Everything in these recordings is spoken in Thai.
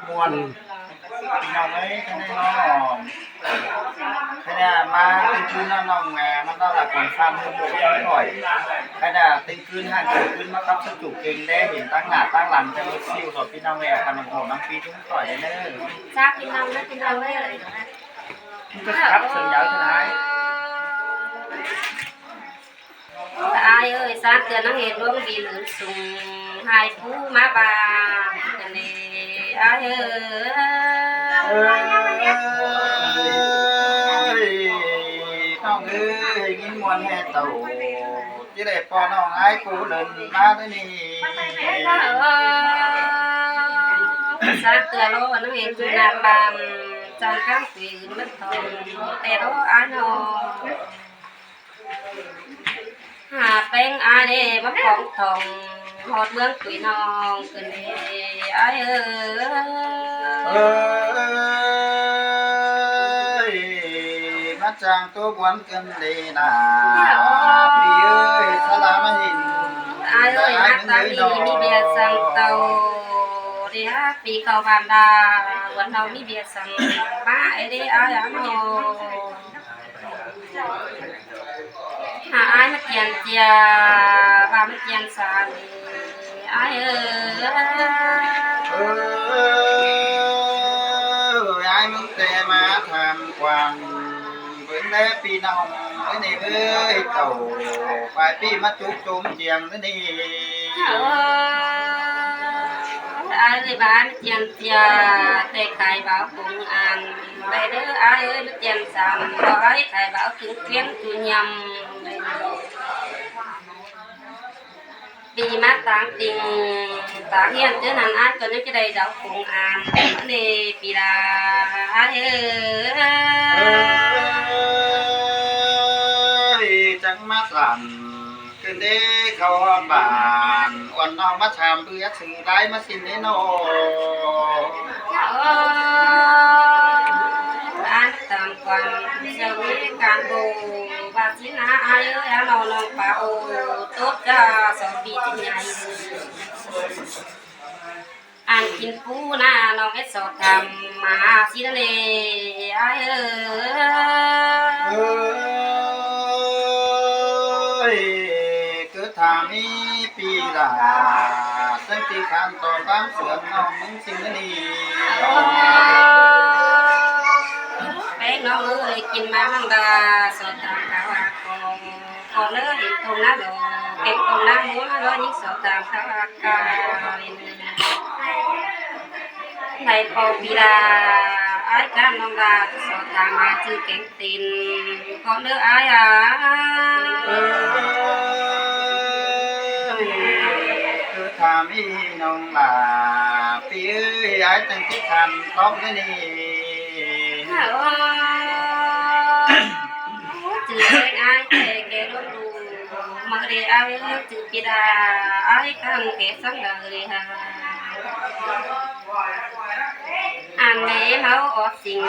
มวนพี่น้องเอ้ยคะแนนน้องคะแนนมาเป็นคืนน้องแม่มันก็หลักของซ้ำให้บุกช่วยหน่อยคะแนนเป็นคืนห่างเกิดขึ้นมากับสจุกเก่งได้เห็นตั้งหน้าตั้งหลังจะมีซิวกับพี่น้องแม่กันน้องน้ำปีทุ่งต่อยได้เน้อทราบพี่น้องนะพี่น้องเลยก็ครับสัญญาสุดท้ายai ơi sáng giờ nó nghe luôn vì lửa sùng hai phú má bà cái này ai ơiน้องเอ้ยกินมวนแห่เต่าจะได้พอน้องไอ้กูเดินมาได้นี่sáng giờ nó nghe chú nam bàn trong các vị mất thòngแต่đó ai nóหาแป้งอาเดมะพร้าวทองหอดเมืองกุยนองกันเดไอมาจางตัวบวนกันดีนะพี่เอ้ยสลามาหินไอเอ้ยนักตามีเบียร์สังเตาเดียปีเขาบานดาวันเรามีเบียร์สังมาไอเดไออันโนหาไอ้มาเจียนเจียบามาเจียนสาลีไอ้ไอ้มึงแต่มาทำความเบิ่งแล้พี่น้องไอ้นี่เอ้ยเต่าไปพี่มาจุกจุ่มเจียงนี่ไอ้เลยบ้านเจียนเจียแต่ไข่บ่าวปุงอ่านไปเด้อไอ้เอ้ยมาเจียนสามบอกไอ้ไข่บ่าวถึงเพี้ยนตุยำปีมาต่างติงต่างเฮียนเจ้านันอาก็นึกจะได้ดาวปุงอ่านนี่ปีลาไอ้จังมาสั่นขึ้นเด้เขาบ้านวันน้องมาชามเบื่อสื่อได้มาสินได้โนอ่านตามความเชื่อวิการบูบาสินาไอ้เอ้ยน้องน้องป่าโอตุ๊กจะสองปีที่ใหญ่อ่านกินปูนะน้องเอสสอบทำมาสิทะเลไอ้เอ้ยคือถามีปีลาสังติขันต่อตามเสือน้องมึงสิ่งนี้แป้งน้องเอ้ยกินมามังดาสอบทำข้าวของเนื้อเห็นตรงนั้นเลยเก็บตรงนั้นม้วนแล้วยิ่งสอบทำข้าวกาในปอปีลาไอ้การน้องดาสอบทำมาชื่อแกงตินของเนื้อไอ้คือถามีน้องลาปีเอ้ยไอ้จังที่ขันท็อปนี่จืดไอ้แกรู้ดูมาเรียไอ้จืดกีดาไอ้กันแกสังเลยฮะอันนี้เขาออกสิ่ง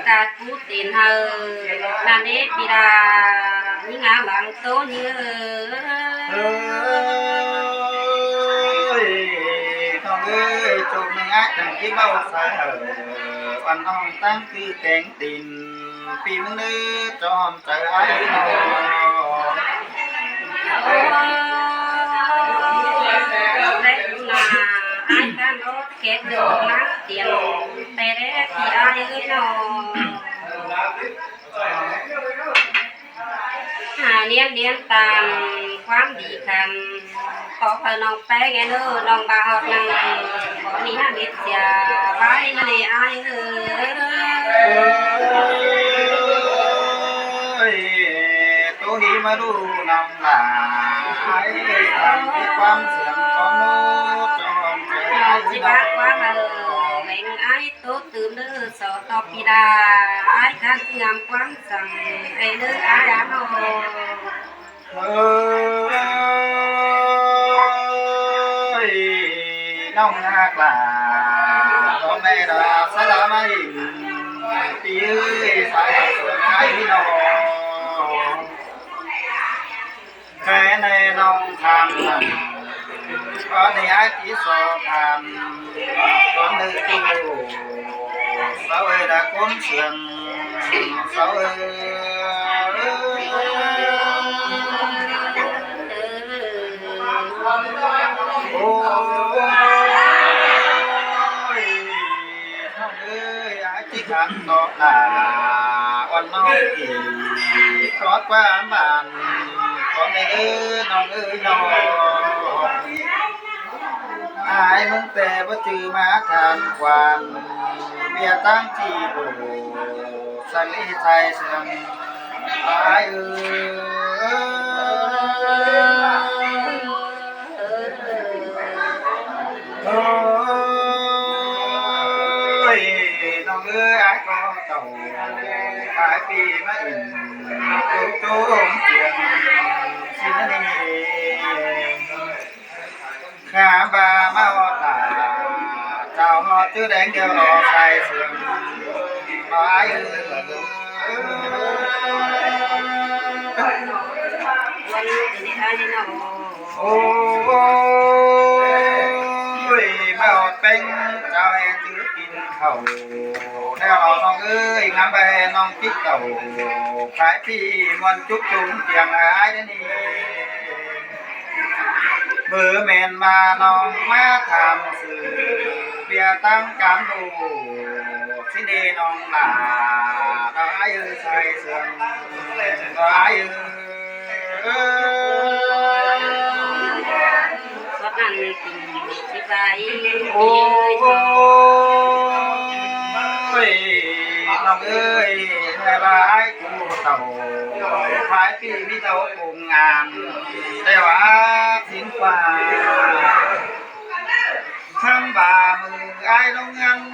ตาคูตีนเฮอนันนี้กีดานี่งาหลังโตเยอะน้องเอ้ยจุกไม่งัดจังที่เบ้าสายเหอวันน้องตั้งคือแกงตีนปีมึงเนื้อจอมใจไอ้น้องเล็กนาไอ้กันรถเก็บดอกนักเตียนแต่เด็กที่ไอ้น้องหาเลี้ยงตามความดีกันขอพอน้องแป้งเนอน้องบ่าวนั่งขอมีห้าเม็ดเสียไว้มาเลยไอ้ตัวหีมาดูน้องหลาไอ้ทำให้ความเสียงของโน้ตจอมใจจิบ้าความแม่งไอ้ตัวตื่นเด้อสอตอปีดาไอ้การงามความสั่งไอ้เด้อไอ้อาโนน้องนักลาพ่อแม่ดาสลาไม่ปีเอ้ยสายสวยไอ้น้องแค่ในน้องทำนั้น có này ai chỉ so tham có nữ tu sao ơi đã cuốn sườn sao ơi ôi không ơi ai chỉ khăn đó là con non thì có quá bạn con này ơi non ơi non ai muốn tè bất trừ má than quan bia tăng chi bồ sang y thay sương ai ơi nó ơi ai có tàu phải vì má in chú chú chuyện xin nó đi khá ba má họ tả chào họ chứ đánh kêu họ say sương nói ôi má họ bánh chào em chứ kín khẩu theo họ non ơi ngắm bè non chích tàu phải phi ngoan chút chúng tiếng ai đến đi bữa men mà non má tham sự bia tăng cán đồ xin đi non là đó ai ơi say sương đó ai ơi có ăn thì vai ôi lòng ơi hai ba ai cũng tàu phải phi đi tàu cùng ngàn đeo á xin qua tháng 30 ai đông ngăn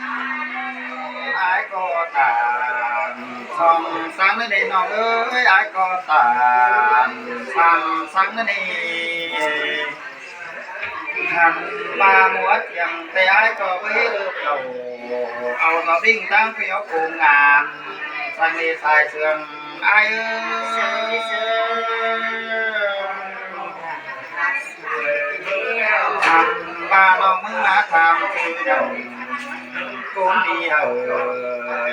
ai có tàn xong sáng nó đi nó ơi ai có tàn sáng nó đi thằng ba múa tiền tay ai có với được đầu ao nó binh tăng phiếu cùng ngàn sang đi xài sườn ai ơi thằng ba nó mới má tham từ đồng cũng đi ở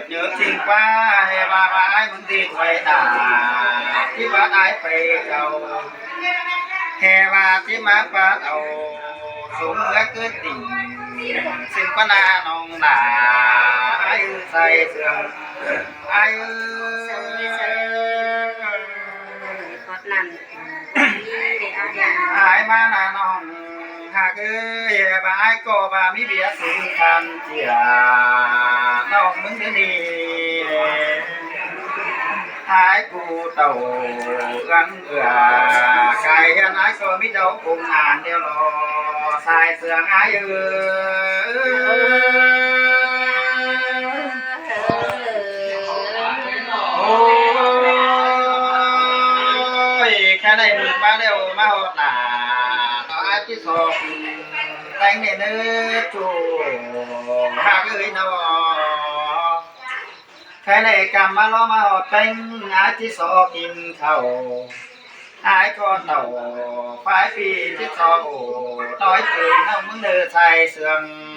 nhớ xin quá hay ba ai muốn đi quay tả khi bác ai phải cầu hè ba tí má ba đầu xuống gác cứ tình xin quá na non là ai ư say sương ai ư ai mà na non hà ơi bà ai có bà mi bia xin than chia non muốn đến đi ai cụ tàu gắn cái anh ai có biết đâu cùng ngàn đeo lò sai sương ai ôi cái này mình bao đều mà họ là nó ai chỉ sọp đánh này nữa chủ hai cái nào cái này cầm mà lo mà họ đánh ai chỉ so kim khẩu ai có tàu phải vì chỉ so nói chuyện nó muốn đưa thay sườn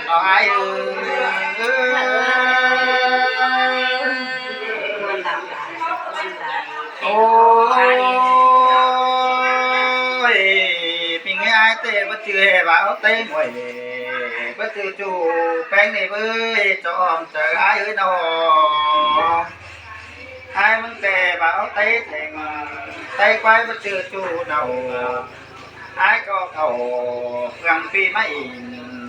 nói ôi mình nghe ai tê bất chưa bảo tê ngoài bất chưa chủ bánh này với cho ông chờ ai ở đâu ai muốn tê bảo tê thành tay quay bất chưa chủ đầu ai có khẩu gần phi mấy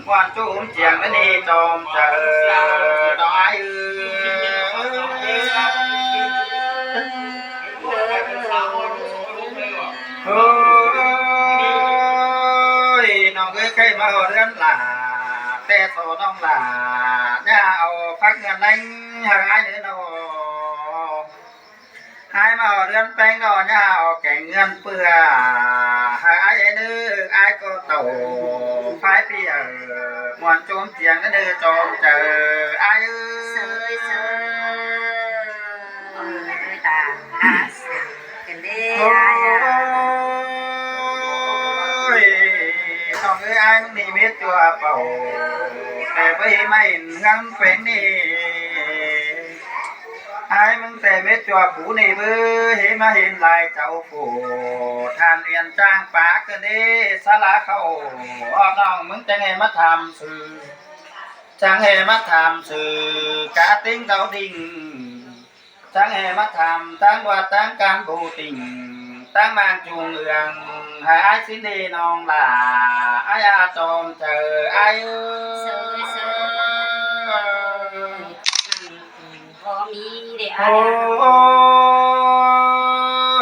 quan chú chàng nó đi tròn chờ đó ai ôi nó cứ cây mà hồ đơn là tê thổ đông là nhà ao phát ngân đánh hàng ai nữa đâu ai mà hồ đơn bánh đó nhà ao cảnh ngân bừa hàng ai nữa ai có tàu phải bây giờ muốn trốn chiang nó đưa trốn chờ ai ơi นี่เม็ดตัวเป่าแต่ไปไม่งามเป็นนี่ไอ้มึงแต่เม็ดตัวผู้นี่เบ้อเห็นมาเห็นลายเจ้าผู้ทานเรียนจ้างปากกันเด้สาระเข้าน้องมึงจะไงมาทำสื่อจังไงมาทำสื่อกะติ้งเกาดิ่งจังไงมาทำตั้งว่าตั้งการบูติงตั้งมางจูงเอืองหาไอ้สินดีน้องล่ะไอ้อาจอมเจอไอ้เสยเสยพอมีเด้อ โอ้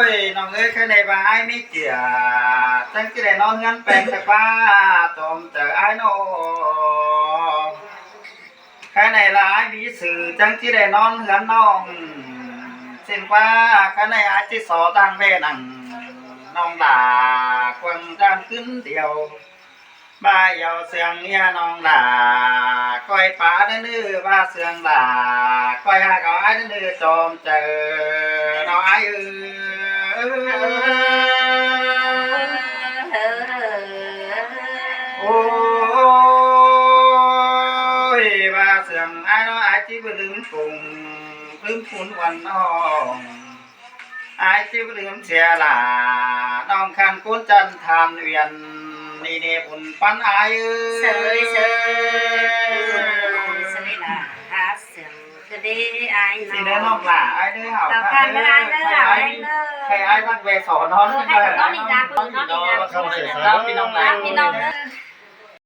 ยน้องเอ้ยแค่ในบ้านไอ้ไม่เกี่ยจังที่ได้นอนงั้นเป็นแต่ป้าจอมเจอไอ้น้องแค่ในร้ายมีสื่อจังที่ได้นอนงั้นน้องสิ้นว่าแค่ในอาจจะสอตังเวนังน้องด่าควันด้านขึ้นเดียวบ้าเยาเสียงเนี่ยน้องด่าก้อยป่าได้นื้อว่าเสียงด่าก้อยหาเขาไอ้ได้นื้อจอมเจอน้องไอ้โอ้ยว่าเสียงไอ้น้องไอ้ที่ไปลืมปุ่งลืมฝุ่นวันน้องไอ้ที่ไปลืมเสียหล่าน้องคันกุ้นจันทานเวียนนี่เนี่ยบุญปันไอ้เสยเสยเสยล่ะหาเสียงคือได้อาย สิ น้ ได้ อ น้อง งล่ะไอ้เด้อเฮา เราคันได้เด้อเอาได้เด้อ ใครไอ้ตั้งเวสอนนอน ให้กับน้องนี่จ้าคุณน้องนี่จ้า เข้าเสียครับพี่น้อง พี่น้องเด้อ